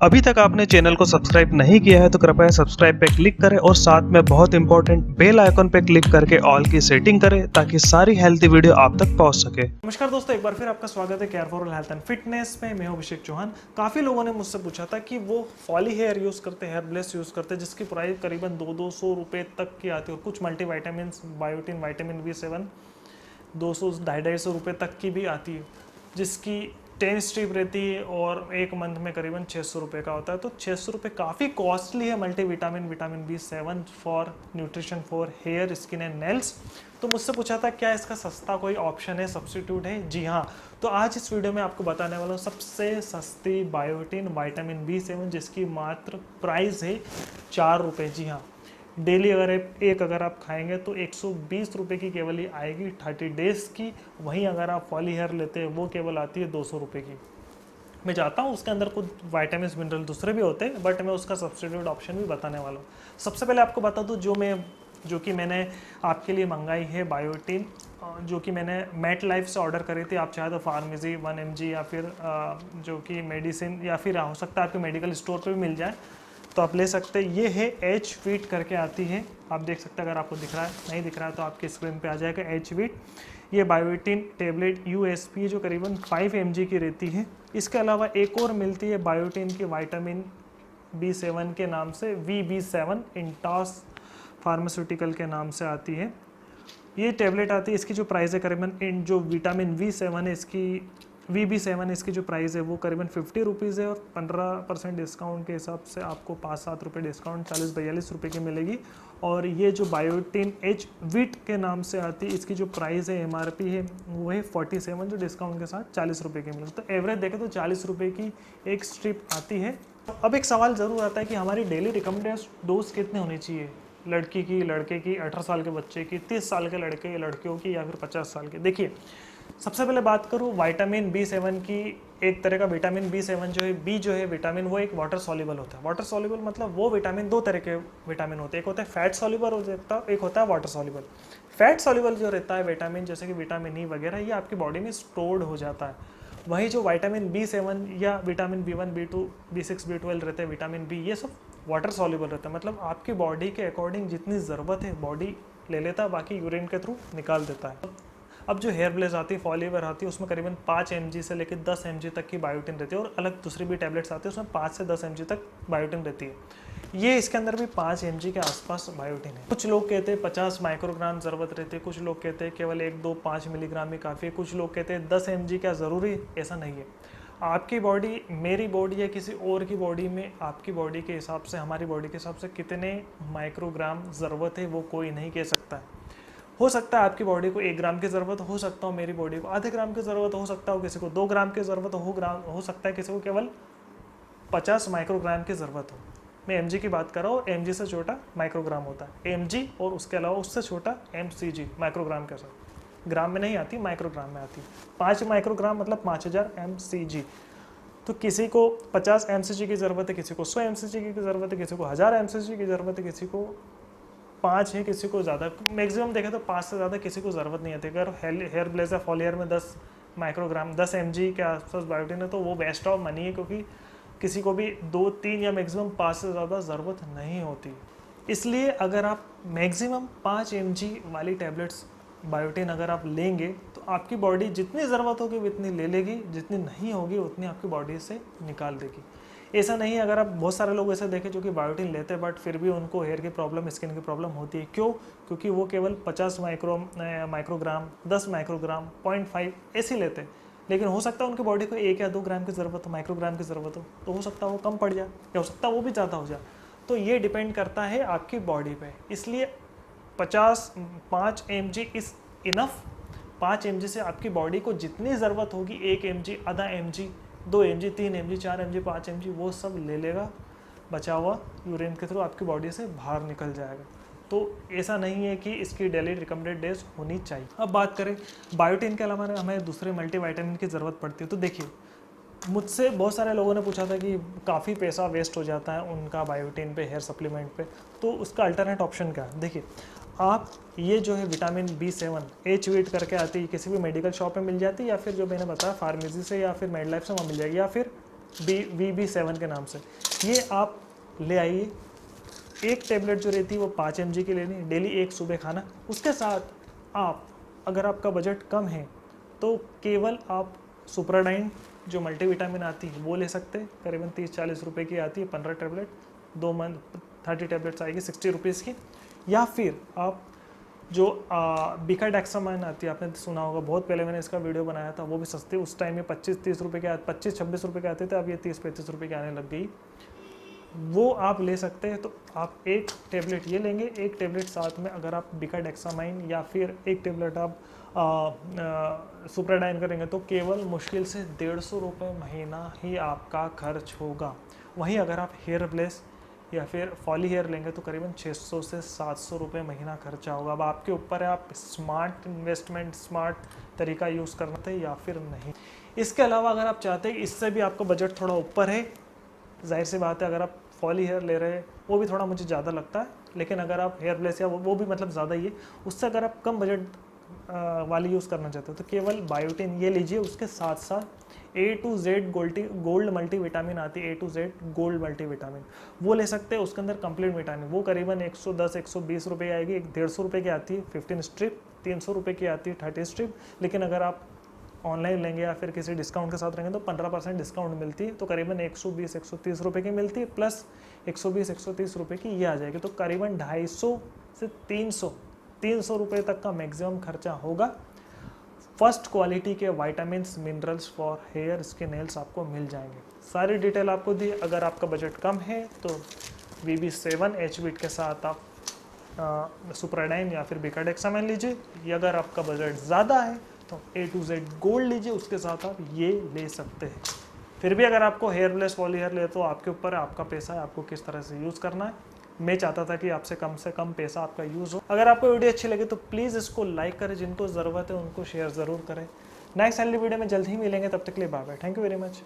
अभी तक आपने चैनल को सब्सक्राइब नहीं किया है तो कृपया सब्सक्राइब पे क्लिक करें और साथ में बहुत इंपॉर्टेंट बेल आइकन पे क्लिक करके ऑल की सेटिंग करें ताकि सारी हेल्थी वीडियो आप तक पहुंच सके। नमस्कार दोस्तों, एक बार फिर आपका स्वागत है care for health and fitness में। मैं हूं अभिषेक चौहान। काफ़ी लोगों ने मुझसे पूछा था कि वो फॉली हेयर यूज़ करते हैं, हेयर ब्लेस यूज़ करते हैं, जिसकी प्राइस करीबन 200 रुपये तक की आती है और कुछ मल्टीविटामिन, बायोटिन, विटामिन B7 200 250 रुपये तक की भी आती है, जिसकी 10 स्ट्रिप रहती है और एक मंथ में करीबन 600 रुपये का होता है। तो 600 रुपये काफ़ी कॉस्टली है multivitamin, vitamin B7 for nutrition for hair, skin and nails. तो मुझसे पूछा था क्या इसका सस्ता कोई ऑप्शन है, सब्स्टिट्यूट है? जी हाँ। तो आज इस वीडियो में आपको बताने वाला हूँ सबसे सस्ती बायोटिन विटामिन B7, जिसकी मात्र प्राइस है 4 रुपये। जी हाँ, डेली अगर आप खाएंगे तो 120 रुपये की केवल ही आएगी 30 डेज की। वहीं अगर आप फॉली हेयर लेते हैं वो केवल आती है 200 रुपये की। मैं चाहता हूँ उसके अंदर कुछ वाइटामिन मिनरल दूसरे भी होते हैं, बट मैं उसका सब्स्टिट्यूट ऑप्शन भी बताने वाला हूँ। सबसे पहले आपको बता दूँ जो कि मैंने आपके लिए मंगाई है बायोटिन, जो कि मैंने मेट लाइफ से ऑर्डर करी थी। आप चाहे तो फार्मेसी 1 mg या फिर जो कि मेडिसिन या फिर हो सकता है आपके मेडिकल स्टोर पे भी मिल जाए तो आप ले सकते हैं। ये है एच वीट करके आती है, आप देख सकते हैं। अगर आपको दिख रहा है, नहीं दिख रहा है तो आपकी स्क्रीन पे आ जाएगा एच वीट। ये बायोटिन टेबलेट USP जो करीबन 5 mg की रहती है। इसके अलावा एक और मिलती है बायोटिन की विटामिन B7 के नाम से, VB7 इंटास फार्मास्यूटिकल के नाम से आती है। ये टेबलेट आती है, इसकी जो प्राइस है करीबन, जो विटामिन V7 है इसकी, VB7 इसकी जो प्राइस है वो करीबन 50 रुपीज़ है और 15% डिस्काउंट के हिसाब से आपको 5-7 रुपये डिस्काउंट 40-42 रुपये की मिलेगी। और ये जो बायोटिन एच वीट के नाम से आती है, इसकी जो प्राइस है MRP है वो है 47, जो डिस्काउंट के साथ 40 रुपये की मिलेगी। तो एवरेज देखें तो 40 रुपये की एक स्ट्रिप आती है। अब एक सवाल ज़रूर आता है कि हमारी डेली रिकमेंडेड डोज कितनी होनी चाहिए, लड़की की, लड़के की, 18 साल के बच्चे की, 30 साल के लड़के लड़कियों की, या फिर 50 साल के। देखिए, सबसे पहले बात करूँ विटामिन B7 की। एक तरह का विटामिन B7 जो है, बी जो है विटामिन, वो एक वाटर सॉल्युबल होता है। वाटर सॉल्युबल मतलब वो विटामिन, दो तरह के विटामिन होते हैं, एक होता है फैट सॉल्युबल हो जाता है, एक होता है वाटर सॉल्युबल। फैट सॉल्युबल जो रहता है विटामिन, जैसे कि विटामिन ई वगैरह, ये आपकी बॉडी में स्टोर्ड हो जाता है। वहीं जो विटामिन B7 या vitamin B1, B2, B6, B12 रहते हैं, विटामिन बी, ये सब वाटर सॉल्युबल रहता है। मतलब आपकी बॉडी के अकॉर्डिंग जितनी ज़रूरत है बॉडी ले लेता है, बाकी यूरिन के थ्रू निकाल देता है। अब जो हेयर ब्लेस आती है, फॉली हेयर आती है, उसमें करीबन 5 mg से लेकर 10 mg तक की बायोटिन रहती है और अलग दूसरी भी टैबलेट्स आती है, उसमें 5 से 10 mg तक बायोटिन रहती है। ये इसके अंदर भी 5 mg के आसपास बायोटिन है। कुछ लोग कहते हैं 50 माइक्रोग्राम ज़रूरत रहती है, कुछ लोग कहते हैं केवल 1-2-5 मिलीग्राम ही काफ़ी है, कुछ लोग कहते हैं 10 mg क्या ज़रूरी, ऐसा नहीं है। आपकी बॉडी, मेरी बॉडी या किसी और की बॉडी में, आपकी बॉडी के हिसाब से, हमारी बॉडी के हिसाब से कितने माइक्रोग्राम ज़रूरत है वो कोई नहीं कह सकता है। हो सकता है आपकी बॉडी को 1 ग्राम की ज़रूरत हो सकता हो, मेरी बॉडी को आधे ग्राम की ज़रूरत हो सकता हो, किसी को 2 ग्राम की ज़रूरत हो सकता है, किसी को केवल 50 माइक्रोग्राम की ज़रूरत हो। मैं mg की बात कर रहा हूँ, mg से छोटा माइक्रोग्राम होता है mg, और उसके अलावा उससे छोटा mcg माइक्रोग्राम के साथ, ग्राम में नहीं आती, माइक्रोग्राम में आती। 5 माइक्रोग्राम मतलब 5000 mcg। तो किसी को 50 mcg की ज़रूरत है, किसी को 100 mcg की ज़रूरत है, किसी को 1000 mcg की ज़रूरत है, किसी को 5 है, किसी को ज़्यादा। मैक्सिमम देखें तो 5 से ज़्यादा किसी को ज़रूरत नहीं आती। अगर हेयर ब्लेजर फॉल हेयर में 10 माइक्रोग्राम 10 mg के आसपास बायोटिन है तो वो वेस्ट ऑफ मनी है, क्योंकि किसी को भी 2-3 या मैक्सिमम 5 से ज़्यादा ज़रूरत नहीं होती। इसलिए अगर आप मैक्सिमम 5 mg वाली टैबलेट्स बायोटिन अगर आप लेंगे तो आपकी बॉडी जितनी ज़रूरत होगी उतनी ले लेगी, जितनी नहीं होगी उतनी आपकी बॉडी से निकाल देगी। ऐसा नहीं है, अगर आप बहुत सारे लोग ऐसे देखें जो कि बायोटिन लेते हैं बट फिर भी उनको हेयर की प्रॉब्लम, स्किन की प्रॉब्लम होती है। क्यों? क्योंकि वो केवल 50 माइक्रोग्राम, 10 माइक्रोग्राम, 0.5 ऐसे लेते हैं। लेकिन हो सकता है उनकी बॉडी को 1 या 2 ग्राम की ज़रूरत हो, माइक्रोग्राम की ज़रूरत हो, तो हो सकता है वो कम पड़ जाए या हो सकता है वो भी ज़्यादा हो जाए। तो ये डिपेंड करता है आपकी बॉडी पे। इसलिए 5 mg इज़ इनफ। 5 mg से आपकी बॉडी को जितनी ज़रूरत होगी, 1 mg, आधा mg, 2 mg, 3 mg, 4 mg, 5 mg, वो सब ले लेगा, बचा हुआ यूरिन के थ्रू आपकी बॉडी से बाहर निकल जाएगा। तो ऐसा नहीं है कि इसकी डेली रिकमेंडेड डेज होनी चाहिए। अब बात करें बायोटिन के अलावा हमें दूसरे मल्टीविटामिन की ज़रूरत पड़ती है। तो देखिए, मुझसे बहुत सारे लोगों ने पूछा था कि काफ़ी पैसा वेस्ट हो जाता है उनका बायोटिन पे, हेयर सप्लीमेंट पे, तो उसका अल्टरनेट ऑप्शन क्या है? देखिए, आप ये जो है विटामिन B7 एच वीट करके आती है, किसी भी मेडिकल शॉप में मिल जाती है, या फिर जो मैंने बताया फार्मेसी से या फिर मेडलाइफ से वहाँ मिल जाएगी, या फिर VB7 के नाम से। ये आप ले आइए। एक टेबलेट जो रहती है वो 5 mg की लेनी, डेली एक सुबह खाना। उसके साथ आप, अगर आपका बजट कम है तो केवल आप सुप्राडाइन जो मल्टीविटामिन आती है वो ले सकते हैं, करीबन 30-40 रुपए की आती है, 15 टेबलेट, 2 मंथ 30 टेबलेट्स आएगी 60 रुपीज़ की। या फिर आप जो बिकाडेक्सामाइन आती है, आपने सुना होगा, बहुत पहले मैंने इसका वीडियो बनाया था, वो भी सस्ती, उस टाइम में 25-30 रुपये के 25-26 रुपये के आते थे, अब ये 30-35 रुपये के आने लग गई। वो आप ले सकते हैं। तो आप एक टेबलेट ये लेंगे, एक टेबलेट साथ में अगर आप बिकाडेक्सामाइन या फिर एक टेबलेट आप सुप्राडाइन करेंगे तो केवल मुश्किल से 150 रुपये महीना ही आपका खर्च होगा। वहीं अगर आप हेयर ब्लेस या फिर फॉली हेयर लेंगे तो करीबन 600 से 700 रुपये महीना खर्चा होगा। अब आपके ऊपर है, आप स्मार्ट इन्वेस्टमेंट, स्मार्ट तरीका यूज़ करना थे या फिर नहीं। इसके अलावा अगर आप चाहते हैं इससे भी आपका बजट थोड़ा ऊपर है, जाहिर सी बात है, अगर आप फॉली हेयर ले रहे हैं वो भी थोड़ा मुझे ज़्यादा लगता है, लेकिन अगर आप हेयर ब्लेस या वो भी मतलब ज़्यादा ही है, उससे अगर आप कम बजट वाली यूज़ करना चाहते हो तो केवल बायोटिन ये लीजिए। उसके साथ साथ A to Z gold multivitamin आती है, A to Z gold multivitamin, वो ले सकते हैं। उसके अंदर कंप्लीट विटामिन, वो करीबन 110-120 रुपये आएगी, 150 रुपये की आती है 15 स्ट्रिप, 300 रुपये की आती है 30 स्ट्रिप। लेकिन अगर आप ऑनलाइन लेंगे या फिर किसी डिस्काउंट के साथ रहेंगे तो 15% डिस्काउंट मिलती है, तो करीबन 120-130 रुपये की मिलती है, प्लस 120-130 रुपये की ये आ जाएगी। तो करीबन 250 से 300 रुपये तक का मैक्सिमम खर्चा होगा। फर्स्ट क्वालिटी के vitamins, minerals for hair, skin, nails आपको मिल जाएंगे। सारी डिटेल आपको दी। अगर आपका बजट कम है तो VB7 HBIT के साथ आप सुप्राडाइन या फिर बिकाडेक्सामाइन लीजिए। या अगर आपका बजट ज़्यादा है तो A to Z गोल्ड लीजिए, उसके साथ आप ये ले सकते हैं। फिर भी अगर आपको हेयर ब्लेस, फॉली हेयर ले तो आपके ऊपर है, आपका पैसा है, आपको किस तरह से यूज़ करना है। मैं चाहता था कि आपसे कम पैसा आपका यूज़ हो। अगर आपको वीडियो अच्छी लगे तो प्लीज़ इसको लाइक करें, जिनको ज़रूरत है उनको शेयर ज़रूर करें। नेक्स्ट हेल्दी वीडियो में जल्द ही मिलेंगे, तब तक के लिए bye bye. Thank you very much.